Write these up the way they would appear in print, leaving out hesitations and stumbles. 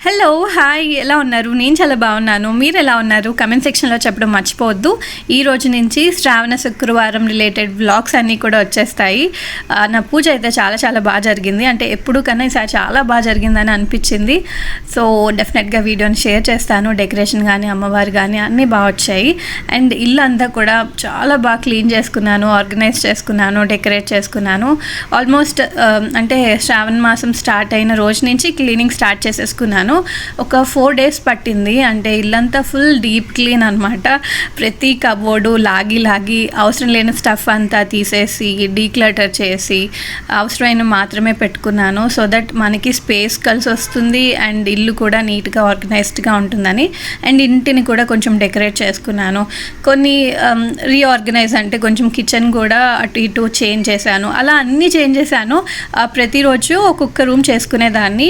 Hello hi ఎలా ఉన్నారు? నేను చాలా బాగున్నాను. మీరు ఎలా ఉన్నారు? కమెంట్ సెక్షన్లో చెప్పడం మర్చిపోవద్దు. ఈ రోజు నుంచి శ్రావణ శుక్రవారం రిలేటెడ్ వ్లాగ్స్ అన్నీ కూడా వచ్చేస్తాయి. నా పూజ అయితే చాలా చాలా బాగా జరిగింది. అంటే ఎప్పుడు కన్నా ఈసారి చాలా బాగా జరిగిందని అనిపించింది. సో డెఫినెట్గా వీడియోని షేర్ చేస్తాను. డెకరేషన్ కానీ అమ్మవారు కానీ అన్నీ బాగా వచ్చాయి. అండ్ ఇల్లు అంతా కూడా చాలా బాగా క్లీన్ చేసుకున్నాను, ఆర్గనైజ్ చేసుకున్నాను, డెకరేట్ చేసుకున్నాను. ఆల్మోస్ట్ అంటే శ్రావణ మాసం స్టార్ట్ అయిన రోజు నుంచి క్లీనింగ్ స్టార్ట్ చేసేసుకున్నాను. ఒక 4 days పట్టింది. అంటే ఇల్లంతా ఫుల్ డీప్ క్లీన్ అనమాట. ప్రతి కబోర్డు లాగి అవసరం లేని స్టఫ్ అంతా తీసేసి డీక్లటర్ చేసి అవసరమైన మాత్రమే పెట్టుకున్నాను. సో దట్ మనకి స్పేస్ కలిసి వస్తుంది అండ్ ఇల్లు కూడా నీట్గా ఆర్గనైజ్డ్గా ఉంటుందని. అండ్ ఇంటిని కూడా కొంచెం డెకరేట్ చేసుకున్నాను. కొన్ని రీఆర్గనైజ్ అంటే కొంచెం కిచెన్ కూడా అటు ఇటు చేంజ్ చేశాను. అలా అన్నీ చేంజ్ చేశాను. ప్రతిరోజు ఒక్కొక్క రూమ్ చేసుకునేదాన్ని.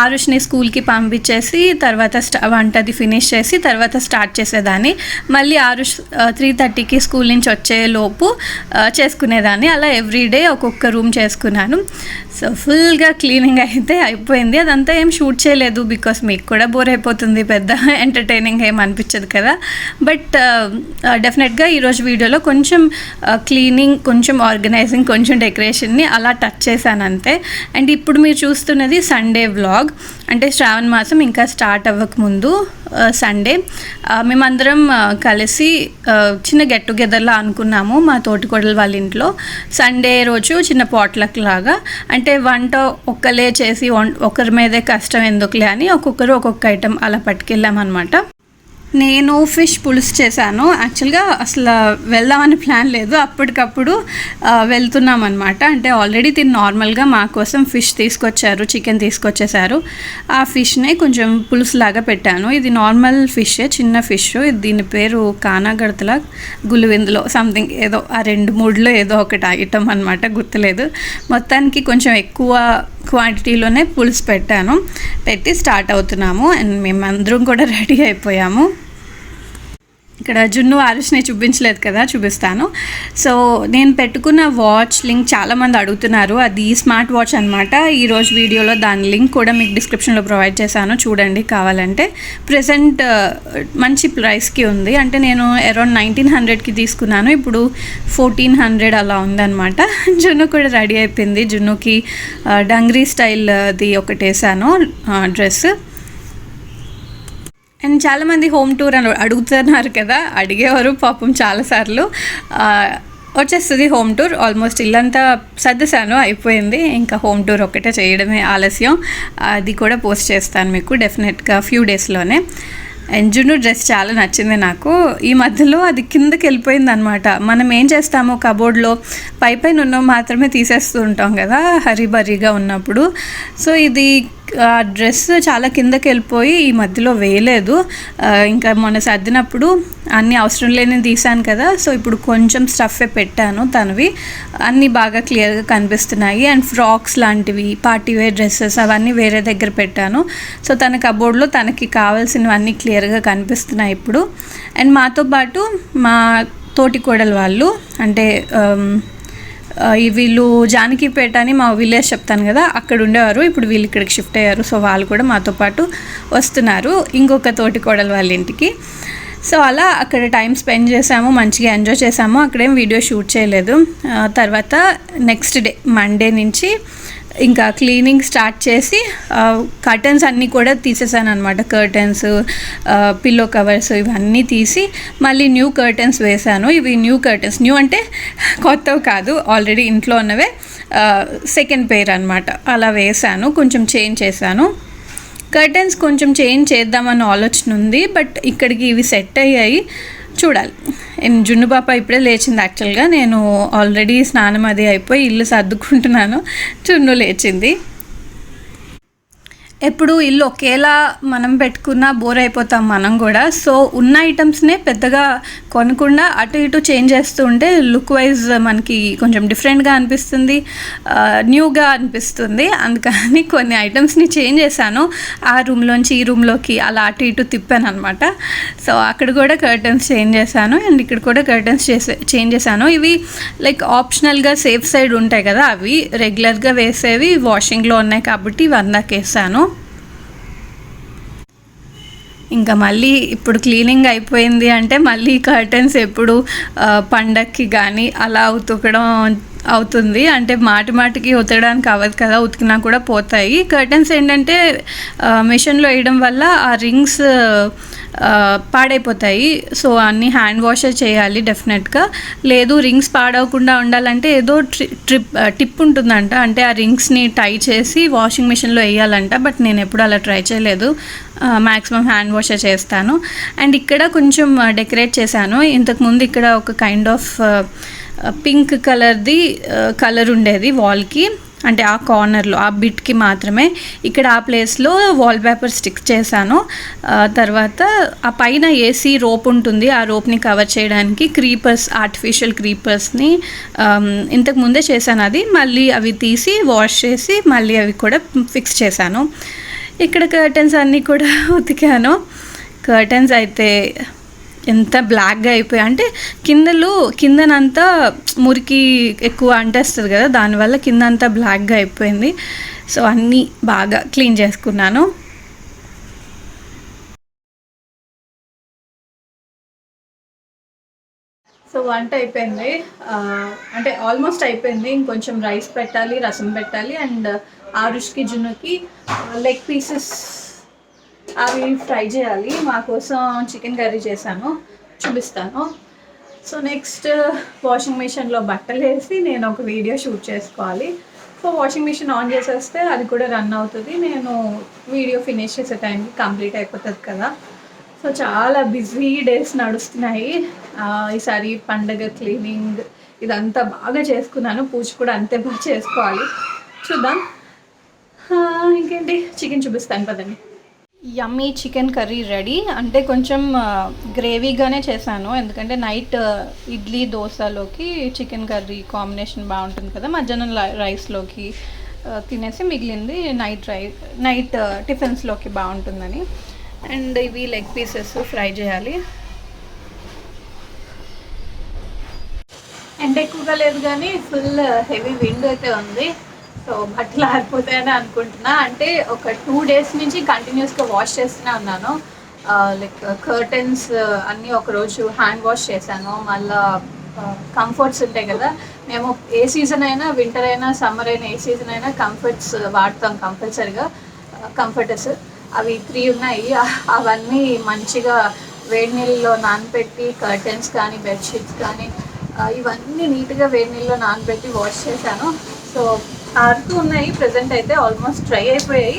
ఆరుష్ని స్కూల్కి పంపించేసి తర్వాత వంటది ఫినిష్ చేసి తర్వాత స్టార్ట్ చేసేదాన్ని. మళ్ళీ 3:30కి స్కూల్ నుంచి వచ్చేలోపు చేసుకునేదాన్ని. అలా ఎవ్రీడే ఒక్కొక్క రూమ్ చేసుకున్నాను. సో ఫుల్గా క్లీనింగ్ అయితే అయిపోయింది. అదంతా ఏం షూట్ చేయలేదు బికాస్ మీకు కూడా బోర్ అయిపోతుంది, పెద్ద ఎంటర్టైనింగ్ ఏం అనిపించదు కదా. బట్ డెఫినెట్గా ఈరోజు వీడియోలో కొంచెం క్లీనింగ్, కొంచెం ఆర్గనైజింగ్, కొంచెం డెకరేషన్ని అలా టచ్ చేశాను అంతే. అండ్ ఇప్పుడు మీరు చూస్తున్నది సండే వ్లాగ్. అంటే శ్రావణ మాసం ఇంకా స్టార్ట్ అవ్వకముందు సండే మేమందరం కలిసి చిన్న గెట్ టుగెదర్లా అనుకున్నాము మా తోటికోడలు వాళ్ళ ఇంట్లో. సండే రోజు చిన్న పాట్లక్ లాగా, అంటే వంట ఒక్కలే చేసి ఒకరి మీదే కష్టం ఎందుకులే అని ఒక్కొక్కరు ఒక్కొక్క ఐటెం అలా పట్టుకెళ్ళామన్నమాట. నేను ఫిష్ పులుసు చేశాను. యాక్చువల్గా అసలు వెళ్దామని ప్లాన్ లేదు, అప్పటికప్పుడు వెళ్తున్నాం అనమాట. అంటే ఆల్రెడీ తిని నార్మల్గా మా కోసం ఫిష్ తీసుకొచ్చారు, చికెన్ తీసుకొచ్చేసారు. ఆ ఫిష్ని కొంచెం పులుసులాగా పెట్టాను. ఇది నార్మల్ ఫిష్, చిన్న ఫిష్. దీని పేరు కానాగడతల గులివిందులో సంథింగ్ ఏదో ఆ 2-3లో ఏదో ఒకటి ఐటమ్ అనమాట, గుర్తులేదు. మొత్తానికి కొంచెం ఎక్కువ క్వాంటిటీలోనే పులుసు పెట్టి స్టార్ట్ అవుతున్నాము. అండ్ మేమందరం కూడా రెడీ అయిపోయాము. ఇక్కడ జున్ను ఆరుష్ని చూపించలేదు కదా, చూపిస్తాను. సో నేను పెట్టుకున్న వాచ్ లింక్ చాలామంది అడుగుతున్నారు. అది స్మార్ట్ వాచ్ అనమాట. ఈరోజు వీడియోలో దాని లింక్ కూడా మీకు డిస్క్రిప్షన్లో ప్రొవైడ్ చేశాను, చూడండి కావాలంటే. ప్రెజెంట్ మంచి ప్రైస్కి ఉంది. అంటే నేను అరౌండ్ 1900కి తీసుకున్నాను, ఇప్పుడు 1400 అలా ఉందన్నమాట. జున్ను కూడా రెడీ అయిపోయింది. జున్నుకి డంగ్రీ స్టైల్ అది ఒకటి వేసాను డ్రెస్. అండ్ చాలామంది హోమ్ టూర్ అని అడుగుతున్నారు కదా, అడిగేవారు పాపం చాలాసార్లు. వచ్చేస్తుంది హోమ్ టూర్. ఆల్మోస్ట్ ఇల్లంతా సర్దేశాను, అయిపోయింది. ఇంకా హోమ్ టూర్ ఒకటే చేయడమే ఆలస్యం. అది కూడా పోస్ట్ చేస్తాను మీకు డెఫినెట్గా ఫ్యూ డేస్లోనే. అండ్ జున్ను డ్రెస్ చాలా నచ్చింది నాకు. ఈ మధ్యలో అది కిందకి వెళ్ళిపోయింది అనమాట. మనం ఏం చేస్తామో కబోర్డ్లో పైన ఉన్నవి మాత్రమే తీసేస్తూ ఉంటాం కదా హరీబరీగా ఉన్నప్పుడు. సో ఇది ఆ డ్రెస్ చాలా కిందకి వెళ్ళిపోయి ఈ మధ్యలో వేయలేదు. ఇంకా మొన్న సర్దినప్పుడు అన్నీ అవసరం లేని తీసాను కదా. సో ఇప్పుడు కొంచెం స్టఫే పెట్టాను, తనవి అన్నీ బాగా క్లియర్గా కనిపిస్తున్నాయి. అండ్ ఫ్రాక్స్ లాంటివి, పార్టీ వేర్ డ్రెస్సెస్ అవన్నీ వేరే దగ్గర పెట్టాను. సో తన కబోర్డ్లో తనకి కావాల్సినవన్నీ క్లియర్గా కనిపిస్తున్నాయి ఇప్పుడు. అండ్ మాతో పాటు మా తోటి కోడలు వాళ్ళు, అంటే వీళ్ళు జానకిపేట అని మా విలేజ్ చెప్తాను కదా, అక్కడ ఉండేవారు. ఇప్పుడు వీళ్ళు ఇక్కడికి షిఫ్ట్ అయ్యారు. సో వాళ్ళు కూడా మాతో పాటు వస్తున్నారు ఇంకొక తోటి కోడలు వాళ్ళ ఇంటికి. సో అలా అక్కడ టైం స్పెండ్ చేసాము, మంచిగా ఎంజాయ్ చేసాము. అక్కడేం వీడియో షూట్ చేయలేదు. తర్వాత నెక్స్ట్ డే మండే నుంచి ఇంకా క్లీనింగ్ స్టార్ట్ చేసి కర్టన్స్ అన్నీ కూడా తీసేసాను అనమాట. కర్టన్స్, పిల్లో కవర్స్ ఇవన్నీ తీసి మళ్ళీ న్యూ కర్టన్స్ వేసాను. ఇవి న్యూ కర్టన్స్, న్యూ అంటే కొత్తవి కాదు, ఆల్రెడీ ఇంట్లో ఉన్నవే, సెకండ్ పెయిర్ అనమాట. అలా వేసాను, కొంచెం చేంజ్ చేశాను. కర్టన్స్ కొంచెం చేంజ్ చేద్దామన్న ఆలోచన ఉంది, బట్ ఇక్కడికి ఇవి సెట్ అయ్యాయి, చూడాలి. జున్ను పాప ఇప్పుడే లేచింది. యాక్చువల్గా నేను ఆల్రెడీ స్నానం అది అయిపోయి ఇల్లు సర్దుకుంటున్నాను, జున్ను లేచింది. ఎప్పుడు ఇల్లు ఒకేలా మనం పెట్టుకున్నా బోర్ అయిపోతాం మనం కూడా. సో ఉన్న ఐటమ్స్నే పెద్దగా కొనకుండా అటు ఇటు చేంజ్ చేస్తూ ఉంటే లుక్ వైజ్ మనకి కొంచెం డిఫరెంట్గా అనిపిస్తుంది, న్యూగా అనిపిస్తుంది. అందుకని కొన్ని ఐటమ్స్ని చేంజ్ చేశాను. ఆ రూమ్లోంచి ఈ రూమ్లోకి అలా అటు ఇటు తిప్పాను అనమాట. సో అక్కడ కూడా కర్టన్స్ చేంజ్ చేశాను అండ్ ఇక్కడ కూడా కర్టన్స్ చేంజ్ చేశాను. ఇవి లైక్ ఆప్షనల్గా సేఫ్ సైడ్ ఉంటాయి కదా, అవి రెగ్యులర్గా వేసేవి వాషింగ్లో ఉన్నాయి కాబట్టి ఇవి అందాక వేసాను. ఇంకా మళ్ళీ ఇప్పుడు క్లీనింగ్ అయిపోయింది అంటే మళ్ళీ కర్టెన్స్ ఎప్పుడు పండక్కి కానీ అలా ఉతకడం అవుతుంది. అంటే మాటి మాటికి ఉతకడానికి అవ్వదు కదా, ఉతికినా కూడా పోతాయి. కర్టెన్స్ ఏంటంటే మిషన్లో వేయడం వల్ల ఆ రింగ్స్ పాడైపోతాయి. సో అన్నీ హ్యాండ్ వాషే చేయాలి డెఫినెట్గా. లేదు రింగ్స్ పాడవకుండా ఉండాలంటే ఏదో టిప్ ఉంటుందంట, అంటే ఆ రింగ్స్ని టై చేసి వాషింగ్ మిషన్లో వేయాలంట. బట్ నేను ఎప్పుడు అలా ట్రై చేయలేదు, మ్యాక్సిమం హ్యాండ్ వాషే చేస్తాను. అండ్ ఇక్కడ కొంచెం డెకరేట్ చేశాను. ఇంతకుముందు ఇక్కడ ఒక కైండ్ ఆఫ్ పింక్ కలర్ది కలర్ ఉండేది వాల్కి, అంటే ఆ కార్నర్లో ఆ బిట్కి మాత్రమే. ఇక్కడ ఆ ప్లేస్లో వాల్ పేపర్ స్టిక్ చేశాను. తర్వాత ఆ పైన ఏసీ రోప్ ఉంటుంది, ఆ రోప్ని కవర్ చేయడానికి క్రీపర్స్, ఆర్టిఫిషియల్ క్రీపర్స్ని ఇంతకు ముందే చేశాను. అది మళ్ళీ అవి తీసి వాష్ చేసి మళ్ళీ అవి కూడా ఫిక్స్ చేశాను. ఇక్కడ కర్టెన్స్ అన్నీ కూడా ఉతికాను. కర్టెన్స్ అయితే ఎంత బ్లాక్గా అయిపోయాయి అంటే కిందనంతా మురికి ఎక్కువ అంటేస్తుంది కదా, దానివల్ల కిందంతా బ్లాక్గా అయిపోయింది. సో అన్నీ బాగా క్లీన్ చేసుకున్నాను. సో వంట అయిపోయింది, అంటే ఆల్మోస్ట్ అయిపోయింది. ఇంకొంచెం రైస్ పెట్టాలి, రసం పెట్టాలి. అండ్ ఆరుష్కి జున్నుకి లెగ్ పీసెస్ అవి ఫ్రై చేయాలి. మా కోసం చికెన్ కర్రీ చేశాను, చూపిస్తాను. సో నెక్స్ట్ వాషింగ్ మిషన్లో బట్టలు వేసి నేను ఒక వీడియో షూట్ చేసుకోవాలి. సో వాషింగ్ మిషన్ ఆన్ చేసేస్తే అది కూడా రన్ అవుతుంది, నేను వీడియో ఫినిష్ చేసే టైంకి కంప్లీట్ అయిపోతుంది కదా. సో చాలా బిజీ డేస్ నడుస్తున్నాయి. ఈసారి పండగ క్లీనింగ్ ఇదంతా బాగా చేసుకున్నాను. పూజ కూడా అంతే బాగా చేసుకోవాలి, చూద్దాం. ఇంకేంటి, చికెన్ చూపిస్తాను పదండి. Yummy chicken curry ready. అంటే కొంచెం గ్రేవీగానే చేశాను, ఎందుకంటే నైట్ ఇడ్లీ దోశలోకి చికెన్ కర్రీ కాంబినేషన్ బాగుంటుంది కదా, మధ్యాహ్నం రైస్లోకి తినేసి మిగిలింది నైట్ టిఫిన్స్లోకి బాగుంటుందని. అండ్ ఇవి లెగ్ పీసెస్ ఫ్రై చేయాలి. ఎండ ఎక్కువగా లేదు కానీ ఫుల్ హెవీ విండ్ అయితే ఉంది. సో బట్టలు ఆరిపోతాయని అనుకుంటున్నా. అంటే ఒక 2 days నుంచి కంటిన్యూస్గా వాష్ చేస్తూనే ఉన్నాను. లైక్ కర్టెన్స్ అన్నీ ఒకరోజు హ్యాండ్ వాష్ చేశాను. మళ్ళీ కంఫర్ట్స్ ఉంటాయి కదా, మేము ఏ సీజన్ అయినా, వింటర్ అయినా సమ్మర్ అయినా ఏ సీజన్ అయినా కంఫర్ట్స్ వాడతాం కంపల్సరీగా. కంఫర్టర్స్ అవి 3 ఉన్నాయి. అవన్నీ మంచిగా వేడి నీళ్ళలో నానబెట్టి కర్టెన్స్ కానీ బెడ్షీట్స్ కానీ ఇవన్నీ నీట్గా వేడి నీళ్ళలో నానబెట్టి వాష్ చేశాను. సో ఆరుతూ ఉన్నాయి, ప్రజెంట్ అయితే ఆల్మోస్ట్ డ్రై అయిపోయాయి.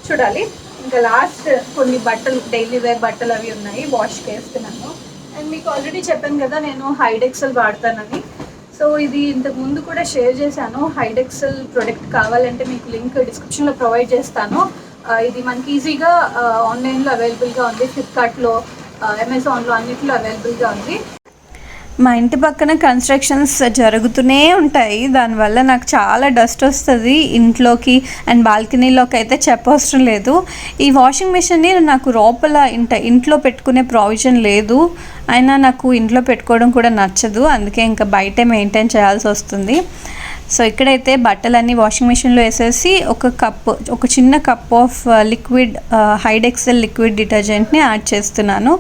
చూడాలి. ఇంకా లాస్ట్ కొన్ని బట్టలు, డైలీ వేర్ బట్టలు అవి ఉన్నాయి, వాష్కి వేస్తున్నాను. అండ్ మీకు ఆల్రెడీ చెప్పాను కదా నేను HydeXL వాడతానని. సో ఇది ఇంతకు ముందు కూడా షేర్ చేశాను. HydeXL ప్రోడక్ట్ కావాలంటే మీకు లింక్ డిస్క్రిప్షన్లో ప్రొవైడ్ చేస్తాను. ఇది మనకి ఈజీగా ఆన్లైన్లో అవైలబుల్గా ఉంది, ఫ్లిప్కార్ట్లో, అమెజాన్లో అన్నిట్లో అవైలబుల్గా ఉంది. మా ఇంటి పక్కన కన్స్ట్రక్షన్స్ జరుగుతూనే ఉంటాయి, దానివల్ల నాకు చాలా డస్ట్ వస్తుంది ఇంట్లోకి అండ్ బాల్కనీలోకి అయితే చెప్పవసరం లేదు. ఈ వాషింగ్ మిషన్ని నాకు లోపల ఇంట్లో పెట్టుకునే ప్రావిజన్ లేదు, అయినా నాకు ఇంట్లో పెట్టుకోవడం కూడా నచ్చదు, అందుకే ఇంకా బయటే మెయింటైన్ చేయాల్సి వస్తుంది. సో ఇక్కడైతే బట్టలన్నీ వాషింగ్ మిషన్లో వేసేసి ఒక చిన్న cup of liquid HydeXL liquid డిటర్జెంట్ని యాడ్ చేస్తున్నాను.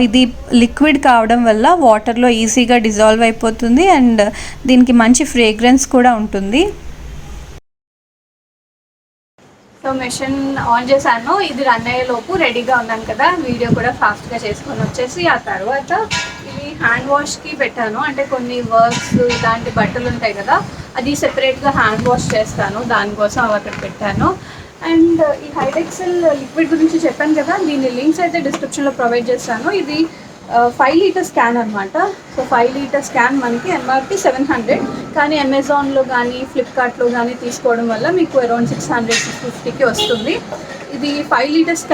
ఇది లిక్విడ్ కావడం వల్ల వాటర్లో ఈజీగా డిజాల్వ్ అయిపోతుంది అండ్ దీనికి మంచి ఫ్రేగ్రెన్స్ కూడా ఉంటుంది. సో మెషిన్ ఆన్ చేశాను, ఇది రన్ అయ్యేలోపు రెడీగా ఉన్నాను కదా, వీడియో కూడా ఫాస్ట్గా చేసుకొని వచ్చేసి ఆ తర్వాత ఇవి హ్యాండ్ వాష్కి పెట్టాను. అంటే కొన్ని వర్క్స్ ఇలాంటి బట్టలు ఉంటాయి కదా, అది సెపరేట్గా హ్యాండ్ వాష్ చేస్తాను, దానికోసం అవి అక్కడ పెట్టాను. అండ్ ఈ HydeXL లిక్విడ్ గురించి చెప్పాను కదా, దీని లింక్స్ అయితే డిస్క్రిప్షన్లో ప్రొవైడ్ చేస్తాను. ఇది 5 లీటర్స్ క్యాన్ అనమాట. సో 5 లీటర్స్ క్యాన్ మనకి ఎంఆర్పి 700, కానీ అమెజాన్లో కానీ ఫ్లిప్కార్ట్లో కానీ తీసుకోవడం వల్ల మీకు అరౌండ్ 600-650కి వస్తుంది. ఇది 5 లీటర్స్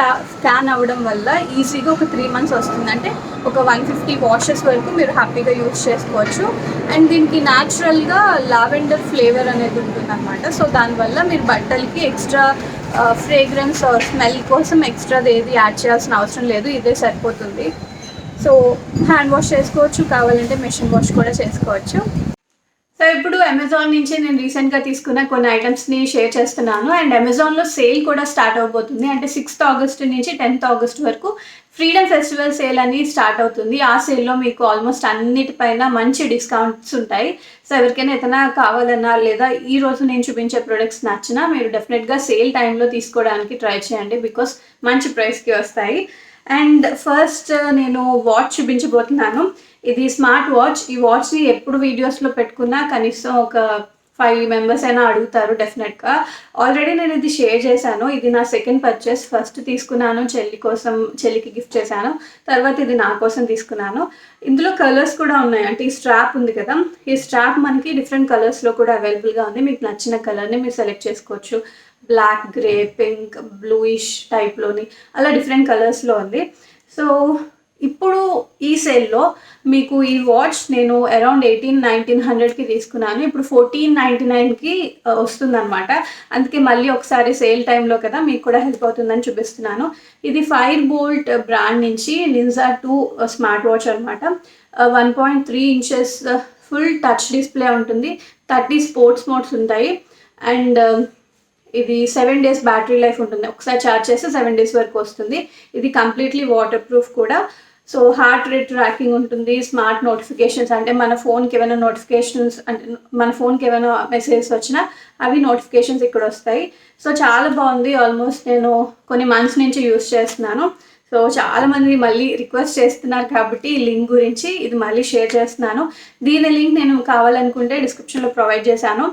క్యాన్ అవ్వడం వల్ల ఈజీగా ఒక 3 months వస్తుంది. అంటే ఒక 150 washes వరకు మీరు హ్యాపీగా యూజ్ చేసుకోవచ్చు. అండ్ దీనికి న్యాచురల్గా లావెండర్ ఫ్లేవర్ అనేది ఉంటుంది అనమాట. సో దానివల్ల మీరు బట్టలకి ఎక్స్ట్రా ఫ్రేగ్రెన్స్ స్మెల్ కోసం ఎక్స్ట్రాది ఏది యాడ్ చేయాల్సిన అవసరం లేదు, ఇదే సరిపోతుంది. సో హ్యాండ్ వాష్ చేసుకోవచ్చు, కావాలంటే మెషిన్ వాష్ కూడా చేసుకోవచ్చు. సో ఇప్పుడు అమెజాన్ నుంచి నేను రీసెంట్గా తీసుకున్న కొన్ని ఐటమ్స్ని షేర్ చేస్తున్నాను. అండ్ అమెజాన్లో సేల్ కూడా స్టార్ట్ అవబోతుంది. అంటే 6th ఆగస్ట్ నుంచి 10th ఆగస్ట్ వరకు ఫ్రీడమ్ ఫెస్టివల్ సేల్ అని స్టార్ట్ అవుతుంది. ఆ సేల్లో మీకు ఆల్మోస్ట్ అన్నిటిపైన మంచి డిస్కౌంట్స్ ఉంటాయి. సో ఎవరికైనా ఏదైనా కావాలన్నా లేదా ఈ రోజు నేను చూపించే ప్రొడక్ట్స్ నచ్చినా మీరు డెఫినెట్గా సేల్ టైంలో తీసుకోవడానికి ట్రై చేయండి. బికాస్ మంచి ప్రైస్కి వస్తాయి. అండ్ ఫస్ట్ నేను వాచ్ చూపించబోతున్నాను. ఇది స్మార్ట్ వాచ్. ఈ వాచ్ని ఎప్పుడు వీడియోస్లో పెట్టుకున్నా కనీసం ఒక 5 మెంబర్స్ అయినా అడుగుతారు డెఫినెట్గా. ఆల్రెడీ నేను ఇది షేర్ చేశాను. ఇది నా సెకండ్ పర్చేస్. ఫస్ట్ తీసుకున్నాను చెల్లికి గిఫ్ట్ చేశాను. తర్వాత ఇది నా కోసం తీసుకున్నాను. ఇందులో కలర్స్ కూడా ఉన్నాయి. అంటే ఈ స్ట్రాప్ ఉంది కదా, ఈ స్ట్రాప్ మనకి డిఫరెంట్ కలర్స్లో కూడా అవైలబుల్గా ఉంది. మీకు నచ్చిన కలర్ని మీరు సెలెక్ట్ చేసుకోవచ్చు. బ్లాక్, గ్రే, పింక్, బ్లూయిష్ టైప్లోని అలా డిఫరెంట్ కలర్స్లో ఉంది. సో ఇప్పుడు ఈ సేల్లో మీకు ఈ వాచ్ నేను అరౌండ్ 1800-1900కి తీసుకున్నాను. ఇప్పుడు 1499కి వస్తుందన్నమాట. అందుకే మళ్ళీ ఒకసారి సేల్ టైంలో కదా మీకు కూడా హెల్ప్ అవుతుందని చూపిస్తున్నాను. ఇది ఫైర్ బోల్ట్ బ్రాండ్ నుంచి నింజా 2 స్మార్ట్ వాచ్ అనమాట. 1.3 inches ఫుల్ టచ్ డిస్ప్లే ఉంటుంది. 30 స్పోర్ట్స్ మోడ్స్ ఉంటాయి. అండ్ ఇది 7 days బ్యాటరీ లైఫ్ ఉంటుంది. ఒకసారి ఛార్జ్ చేస్తే 7 days వరకు వస్తుంది. ఇది కంప్లీట్లీ వాటర్ ప్రూఫ్ కూడా. సో హార్ట్ రేట్ ట్రాకింగ్ ఉంటుంది. స్మార్ట్ నోటిఫికేషన్స్, అంటే మన ఫోన్కి ఏమైనా నోటిఫికేషన్స్, అంటే మన ఫోన్కి ఏమైనా మెసేజెస్ వచ్చినా అవి నోటిఫికేషన్స్ ఇక్కడ వస్తాయి. సో చాలా బాగుంది. ఆల్మోస్ట్ నేను కొన్ని మంత్స్ నుంచి యూస్ చేస్తున్నాను. సో చాలామంది మళ్ళీ రిక్వెస్ట్ చేస్తున్నారు కాబట్టి ఈ లింక్ గురించి ఇది మళ్ళీ షేర్ చేస్తున్నాను. దీని లింక్ నేను కావాలనుకుంటే డిస్క్రిప్షన్లో ప్రొవైడ్ చేశాను.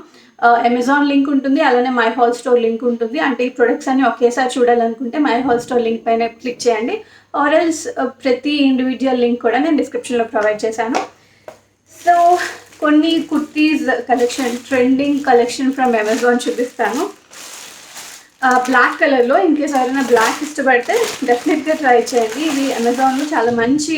అమెజాన్ లింక్ ఉంటుంది, అలానే మై హాల్ స్టోర్ లింక్ ఉంటుంది. అంటే ఈ ప్రొడక్ట్స్ అన్ని ఒకేసారి చూడాలనుకుంటే మై హాల్ స్టోర్ లింక్ పైన క్లిక్ చేయండి. ఆర్ఎల్స్ ప్రతి ఇండివిజువల్ లింక్ కూడా నేను డిస్క్రిప్షన్లో ప్రొవైడ్ చేశాను. సో కొన్ని kurtis collection, trending collection from Amazon చూపిస్తాను. బ్లాక్ కలర్లో, ఇన్కేస్ ఎవరైనా బ్లాక్ ఇష్టపడితే డెఫినెట్గా ట్రై చేయండి. ఇది అమెజాన్లో చాలా మంచి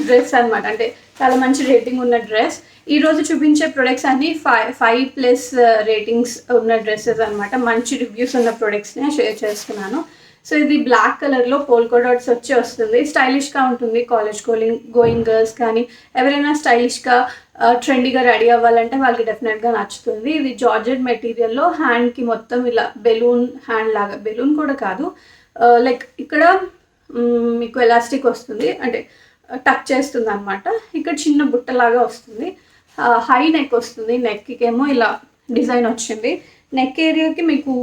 డ్రెస్ అనమాట. అంటే చాలా మంచి రేటింగ్ ఉన్న డ్రెస్. ఈరోజు చూపించే ప్రొడక్ట్స్ అన్నీ 5+ రేటింగ్స్ ఉన్న డ్రెస్సెస్ అనమాట. మంచి రివ్యూస్ ఉన్న ప్రొడక్ట్స్ని షేర్ చేస్తున్నాను. సో ఇది బ్లాక్ కలర్లో పోల్కో డాట్స్ వచ్చి వస్తుంది. స్టైలిష్గా ఉంటుంది. కాలేజ్ గోయింగ్ గర్ల్స్ కానీ ఎవరైనా స్టైలిష్గా ట్రెండీగా రెడీ అవ్వాలంటే వాళ్ళకి డెఫినెట్గా నచ్చుతుంది. ఇది జార్జెట్ మెటీరియల్లో హ్యాండ్కి మొత్తం ఇలా బెలూన్ హ్యాండ్ లాగా, బెలూన్ కూడా కాదు, లైక్ ఇక్కడ మీకు ఎలాస్టిక్ వస్తుంది, అంటే టక్ చేస్తుంది అనమాట. ఇక్కడ చిన్న బుట్టలాగా వస్తుంది. హై నెక్ వస్తుంది. నెక్కి ఏమో ఇలా డిజైన్ వచ్చింది. నెక్ ఏరియాకి మీకు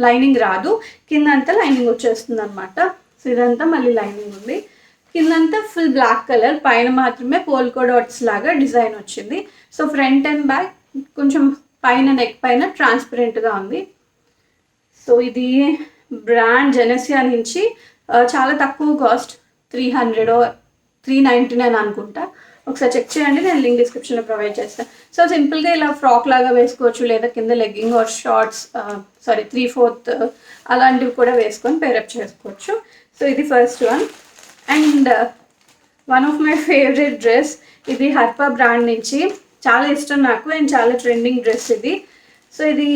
లైనింగ్ రాదు, కిందంతా లైనింగ్ వచ్చేస్తుంది అనమాట. సో ఇదంతా మళ్ళీ లైనింగ్ ఉంది. కిందంతా ఫుల్ బ్లాక్ కలర్, పైన మాత్రమే పోల్కో డాట్స్ లాగా డిజైన్ వచ్చింది. సో ఫ్రంట్ అండ్ బ్యాక్ కొంచెం పైన నెక్ పైన ట్రాన్స్పరెంట్గా ఉంది. సో ఇది బ్రాండ్ జెనసియా నుంచి చాలా తక్కువ కాస్ట్, 300 or 399 అనుకుంటా. ఒకసారి చెక్ చేయండి, నేను లింక్ డిస్క్రిప్షన్లో ప్రొవైడ్ చేస్తాను. సో సింపుల్గా ఇలా ఫ్రాక్ లాగా వేసుకోవచ్చు, లేదా కింద లెగ్గింగ్ ఆర్ షార్ట్స్, 3/4 అలాంటివి కూడా వేసుకొని పేరప్ చేసుకోవచ్చు. సో ఇది first one. And one of my favourite dress, ఇది హర్పా బ్రాండ్ నుంచి. చాలా ఇష్టం నాకు అండ్ చాలా ట్రెండింగ్ డ్రెస్ ఇది. సో ఇది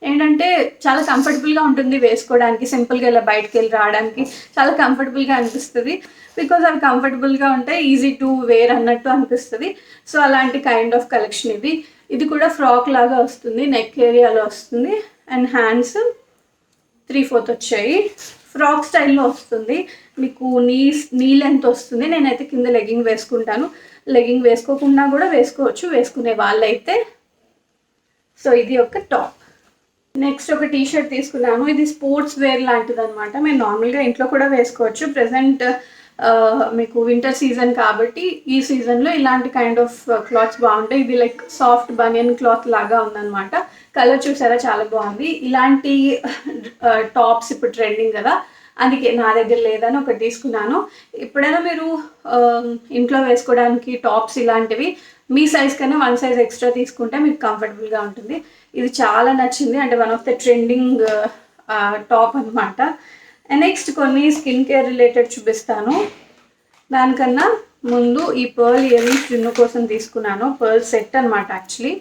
ఏంటంటే చాలా కంఫర్టబుల్గా ఉంటుంది వేసుకోవడానికి. సింపుల్గా ఇలా బయటకు వెళ్ళి రావడానికి చాలా కంఫర్టబుల్గా అనిపిస్తుంది. బికాజ్ అవి కంఫర్టబుల్గా ఉంటాయి, ఈజీ టు వేర్ అన్నట్టు అనిపిస్తుంది. సో అలాంటి కైండ్ ఆఫ్ కలెక్షన్ ఇది. ఇది కూడా ఫ్రాక్ లాగా వస్తుంది, నెక్ ఏరియాలో వస్తుంది. అండ్ హ్యాండ్స్ 3/4 వచ్చాయి. ఫ్రాక్ స్టైల్లో వస్తుంది. మీకు నీ లెంత్ వస్తుంది. నేనైతే కింద లెగ్గింగ్ వేసుకుంటాను. లెగ్గింగ్ వేసుకోకుండా కూడా వేసుకోవచ్చు వేసుకునే వాళ్ళైతే. సో ఇది ఒక టాప్. నెక్స్ట్ ఒక టీ షర్ట్ తీసుకున్నాను. ఇది స్పోర్ట్స్ వేర్ లాంటిది అనమాట. మీరు నార్మల్గా ఇంట్లో కూడా వేసుకోవచ్చు. ప్రెసెంట్ మీకు వింటర్ సీజన్ కాబట్టి ఈ సీజన్లో ఇలాంటి కైండ్ ఆఫ్ క్లాత్స్ బాగుంటాయి. ఇది లైక్ సాఫ్ట్ బనియన్ క్లాత్ లాగా ఉందన్నమాట. కలర్ చూసారా, చాలా బాగుంది. ఇలాంటి టాప్స్ ఇప్పుడు ట్రెండింగ్ కదా, అందుకే నా దగ్గర లేదని ఒకటి తీసుకున్నాను. ఎప్పుడైనా మీరు ఇంట్లో వేసుకోవడానికి టాప్స్ ఇలాంటివి మీ సైజ్ కన్నా 1 size ఎక్స్ట్రా తీసుకుంటే మీకు కంఫర్టబుల్గా ఉంటుంది. ఇది చాలా నచ్చింది. అంటే one of the trending top అనమాట. అండ్ నెక్స్ట్ కొన్ని స్కిన్ కేర్ రిలేటెడ్ చూపిస్తాను. దానికన్నా ముందు ఈ పర్ల్ ఇయర్ రింగ్స్ చిన్న కోసం తీసుకున్నాను. పర్ల్ సెట్ అనమాట యాక్చువల్లీ.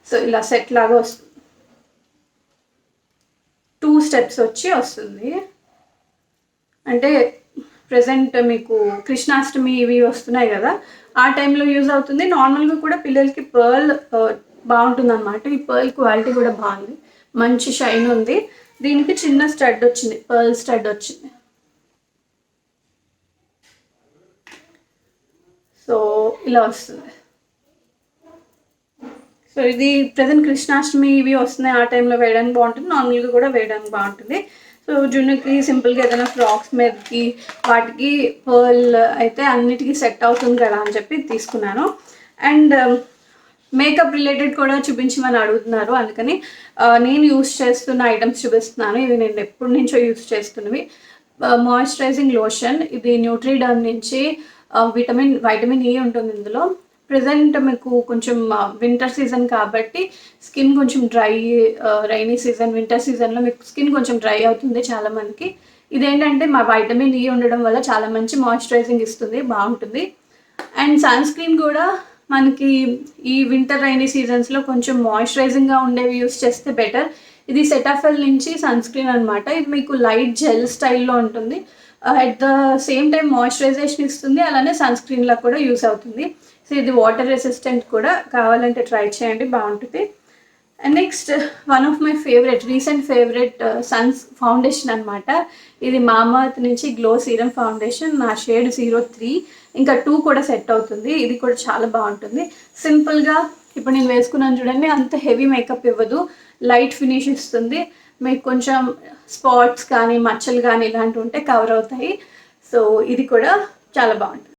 సో ఇలా సెట్ లాగా వస్తుంది, 2 steps వచ్చి వస్తుంది. అంటే ప్రెజెంట్ మీకు కృష్ణాష్టమి ఇవి వస్తున్నాయి కదా, ఆ టైంలో యూజ్ అవుతుంది. నార్మల్గా కూడా పిల్లలకి పర్ల్ బాగుంటుంది అనమాట. ఈ పర్ల్ క్వాలిటీ కూడా బాగుంది, మంచి షైన్ ఉంది. దీనికి చిన్న స్టడ్ వచ్చింది, పర్ల్ స్టడ్ వచ్చింది. సో ఇలా వస్తుంది. సో ఇది ప్రజెంట్ కృష్ణాష్టమి ఇవి వస్తున్నాయి, ఆ టైంలో వేయడానికి బాగుంటుంది, నార్మల్గా కూడా వేయడానికి బాగుంటుంది. సో జున్నుకి సింపుల్గా ఏదైనా ఫ్రాక్స్ మీదకి వాటికి పర్ల్ అయితే అన్నిటికీ సెట్ అవుతుంది కదా అని చెప్పి తీసుకున్నాను. అండ్ మేకప్ రిలేటెడ్ కూడా చూపించమని అడుగుతున్నారు, అందుకని నేను యూస్ చేస్తున్న ఐటమ్స్ చూపిస్తున్నాను. ఇవి నేను ఎప్పటి నుంచో యూస్ చేస్తున్నవి. మాయిశ్చరైజింగ్ లోషన్, ఇది న్యూట్రీడర్మ్ నుంచి వైటమిన్ ఈ ఉంటుంది ఇందులో. ప్రజెంట్ మీకు కొంచెం వింటర్ సీజన్ కాబట్టి స్కిన్ కొంచెం డ్రై, రైనీ సీజన్ వింటర్ సీజన్లో మీకు స్కిన్ కొంచెం డ్రై అవుతుంది చాలామందికి. ఇదేంటంటే మా వైటమిన్ ఈ ఉండడం వల్ల చాలా మంచి మాయిశ్చరైజింగ్ ఇస్తుంది, బాగుంటుంది. అండ్ సన్ స్క్రీన్ కూడా మనకి ఈ వింటర్ రైనీ సీజన్స్లో కొంచెం మాయిశ్చరైజింగ్గా ఉండేవి యూస్ చేస్తే బెటర్. ఇది సెటాఫిల్ నుంచి సన్ స్క్రీన్ అనమాట. ఇది మీకు లైట్ జెల్ స్టైల్లో ఉంటుంది, at the same time moisturisation ఇస్తుంది, అలానే సన్ స్క్రీన్లో కూడా యూస్ అవుతుంది. సో ఇది వాటర్ రెసిస్టెంట్ కూడా, కావాలంటే ట్రై చేయండి, బాగుంటుంది. And next one of my recent favourite Sons foundation అనమాట. ఇది మామార్త్ నుంచి గ్లో సీరం ఫౌండేషన్, నా షేడ్ 03, ఇంకా 2 కూడా సెట్ అవుతుంది. ఇది కూడా చాలా బాగుంటుంది. సింపుల్గా ఇప్పుడు నేను వేసుకున్నాను చూడండి, అంత హెవీ మేకప్ ఇవ్వదు, లైట్ ఫినిష్ ఇస్తుంది. మీకు కొంచెం స్పాట్స్ కానీ మచ్చలు కానీ ఇలాంటివి ఉంటే కవర్ అవుతాయి. సో ఇది కూడా చాలా బాగుంటుంది.